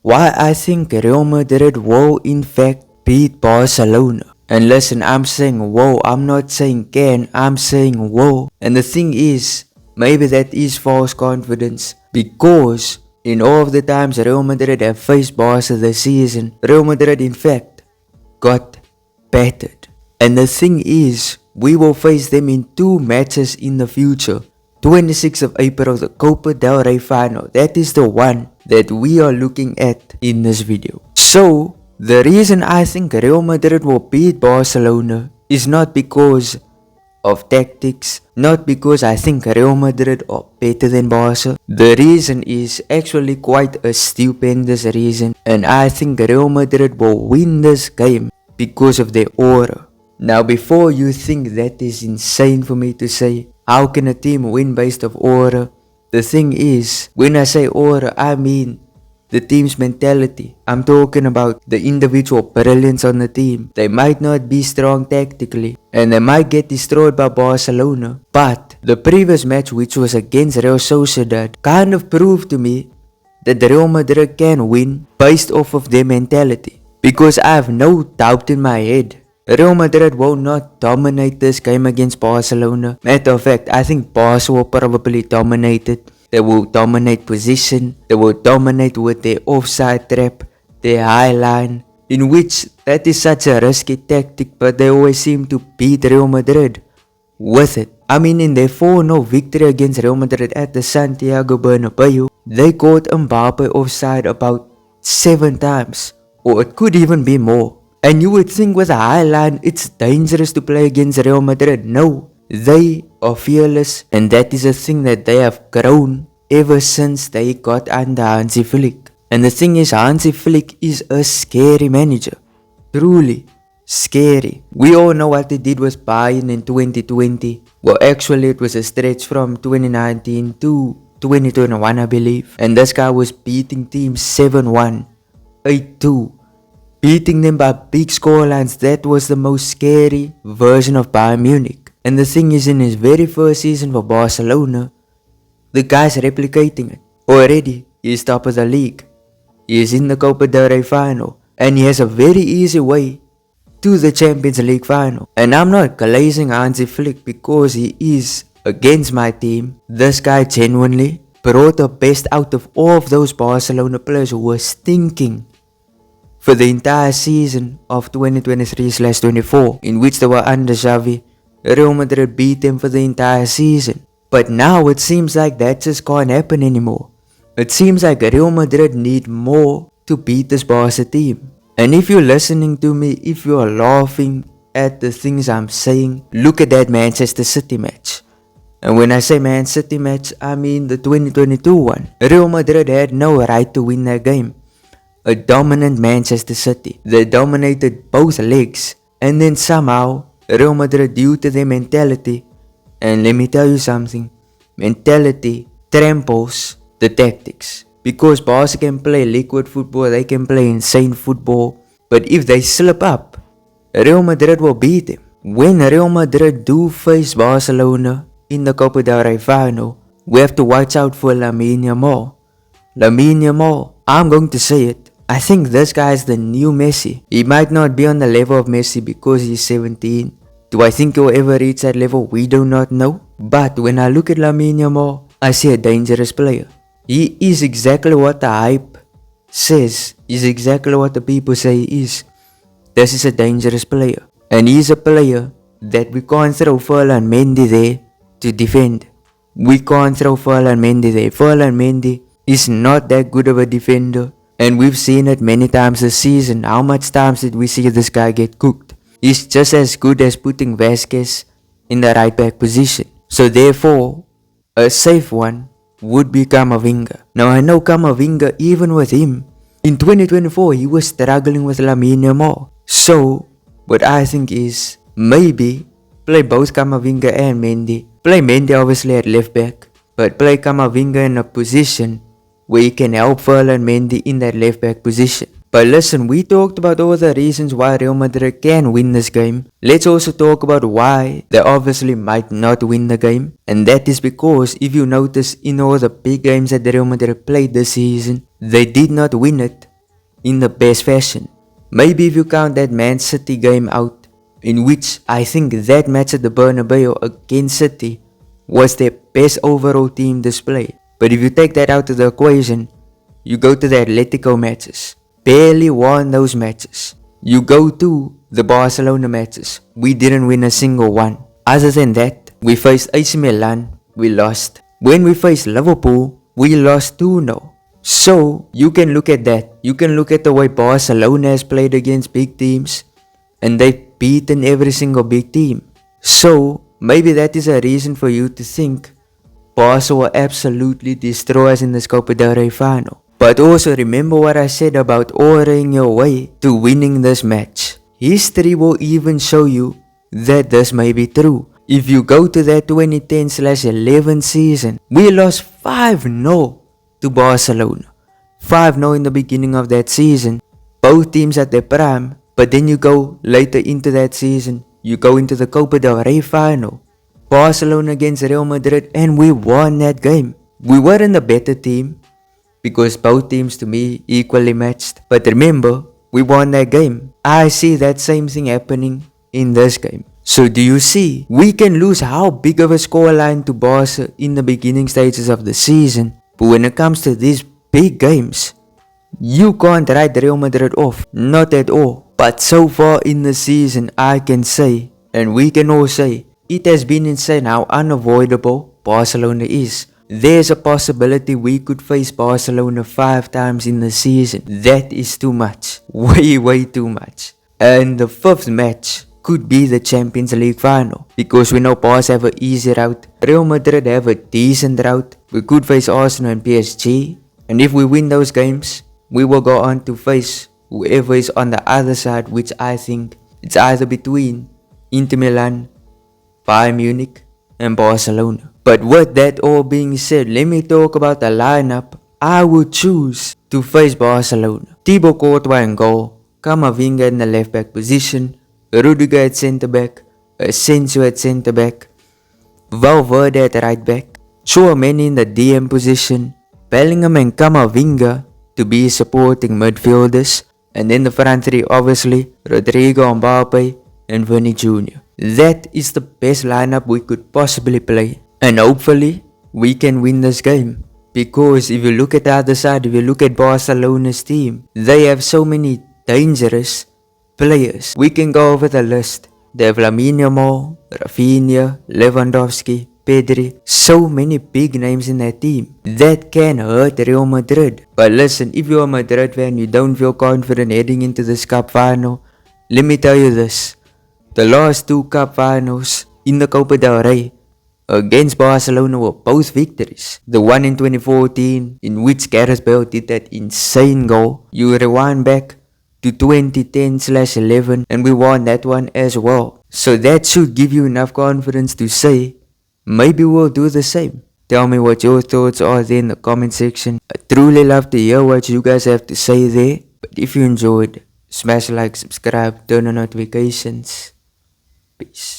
why I think Real Madrid will in fact beat Barcelona. And listen, I'm saying whoa, I'm not saying can, I'm saying whoa. And the thing is, maybe that is false confidence, because in all of the times Real Madrid have faced Barca this season, Real Madrid in fact got battered. And the thing is, we will face them in 2 matches in the future. 26th of April, the Copa del Rey final. That is the one that we are looking at in this video. So, the reason I think Real Madrid will beat Barcelona is not because of tactics, not because I think Real Madrid are better than Barca. The reason is actually quite a stupendous reason, and I think Real Madrid will win this game because of their aura. Now, before you think that is insane for me to say, how can a team win based off aura? The thing is, when I say aura, I mean the team's mentality. I'm talking about the individual brilliance on the team. They might not be strong tactically, and they might get destroyed by Barcelona, but the previous match, which was against Real Sociedad, kind of proved to me that Real Madrid can win based off of their mentality. Because I have no doubt in my head, Real Madrid will not dominate this game against Barcelona. Matter of fact, I think Barca will probably dominate it. They will dominate position. They will dominate with their offside trap, their high line, in which that is such a risky tactic, but they always seem to beat Real Madrid with it. I mean, in their 4-0 victory against Real Madrid at the Santiago Bernabeu, they caught Mbappe offside about 7 times, or it could even be more. And you would think with a high line, it's dangerous to play against Real Madrid. No, they are fearless, and that is a thing that they have grown ever since they got under Hansi Flick. And the thing is, Hansi Flick is a scary manager. Truly scary. We all know what he did with Bayern in 2020. Well, actually it was a stretch from 2019 to 2021, I believe. And this guy was beating teams 7-1, 8-2. Beating them by big scorelines. That was the most scary version of Bayern Munich. And the thing is, in his very first season for Barcelona, the guy's replicating it. Already, he is top of the league. He is in the Copa del Rey final. And he has a very easy way to the Champions League final. And I'm not glazing Hansi Flick because he is against my team. This guy genuinely brought the best out of all of those Barcelona players who were stinking for the entire season of 2023/24, in which they were under Xavi. Real Madrid beat them for the entire season. But now it seems like that just can't happen anymore. It seems like Real Madrid need more to beat this Barca team. And if you're listening to me, if you're laughing at the things I'm saying, look at that Manchester City match. And when I say Man City match, I mean the 2022 one. Real Madrid had no right to win that game. A dominant Manchester City. They dominated both legs. And then somehow, Real Madrid, due to their mentality, and let me tell you something, mentality tramples the tactics. Because Barca can play liquid football, they can play insane football. But if they slip up, Real Madrid will beat them. When Real Madrid do face Barcelona in the Copa del Rey final, we have to watch out for Lamine Yamal. Lamine Yamal, I'm going to say it, I think this guy is the new Messi. He might not be on the level of Messi because he's 17. Do I think he'll ever reach that level? We do not know. But when I look at Lamine Yamal, I see a dangerous player. He is exactly what the hype says. He's exactly what the people say he is. This is a dangerous player. And he's a player that we can't throw Ferland Mendy there to defend. We can't throw Ferland Mendy there. Ferland Mendy is not that good of a defender. And we've seen it many times this season. How much times did we see this guy get cooked? He's just as good as putting Vasquez in the right back position. So therefore, a safe one would be Camavinga. Now I know Camavinga, even with him, in 2024 he was struggling with Lamine Yamal. So what I think is, maybe play both Camavinga and Mendy. Play Mendy obviously at left back, but play Camavinga in a position where he can help Ferland Mendy in that left back position. But listen, we talked about all the reasons why Real Madrid can win this game. Let's also talk about why they obviously might not win the game. And that is because if you notice in all the big games that Real Madrid played this season, they did not win it in the best fashion. Maybe if you count that Man City game out, in which I think that match at the Bernabeu against City was their best overall team display. But if you take that out of the equation, you go to the Atletico matches. Barely won those matches. You go to the Barcelona matches. We didn't win a single one. Other than that, we faced AC Milan. We lost. When we faced Liverpool, we lost 2-0. So, you can look at that. You can look at the way Barcelona has played against big teams. And they've beaten every single big team. So, maybe that is a reason for you to think Barca will absolutely destroy us in the Copa del Rey final. But also remember what I said about ordering your way to winning this match. History will even show you that this may be true. If you go to that 2010/11 season, we lost 5-0 to Barcelona. 5-0 in the beginning of that season. Both teams at their prime. But then you go later into that season, you go into the Copa del Rey final. Barcelona against Real Madrid, and we won that game. We weren't a better team because both teams to me equally matched. But remember, we won that game. I see that same thing happening in this game. So do you see? We can lose how big of a scoreline to Barca in the beginning stages of the season. But when it comes to these big games, you can't write Real Madrid off. Not at all. But so far in the season, I can say, and we can all say, it has been insane how unavoidable Barcelona is. There's a possibility we could face Barcelona 5 times in the season. That is too much. Way too much. And the 5th match could be the Champions League final. Because we know Barca have an easy route. Real Madrid have a decent route. We could face Arsenal and PSG. And if we win those games, we will go on to face whoever is on the other side, which I think it's either between Inter Milan, Bayern Munich, and Barcelona. But with that all being said, let me talk about the lineup I would choose to face Barcelona. Thibaut Courtois in goal, Camavinga in the left back position, Rudiger at centre back, Asensio at centre back, Valverde at right back, Tchouameni in the DM position, Bellingham and Camavinga to be supporting midfielders, and then the front three obviously Rodrigo, Mbappe and Vinny Jr. That is the best lineup we could possibly play, and hopefully we can win this game. Because if you look at the other side, if you look at Barcelona's team, they have so many dangerous players. We can go over the list. They have Lamine Yamal, Rafinha, Lewandowski, Pedri, so many big names in that team that can hurt Real Madrid. But listen, if you're a Madrid fan, you don't feel confident heading into this cup final, let me tell you this. The last 2 cup finals in the Copa del Rey against Barcelona were both victories. The one in 2014, in which Gareth Bale did that insane goal. You rewind back to 2010/11 and we won that one as well. So that should give you enough confidence to say, maybe we'll do the same. Tell me what your thoughts are there in the comment section. I truly love to hear what you guys have to say there. But if you enjoyed, smash like, subscribe, turn on notifications. Peace.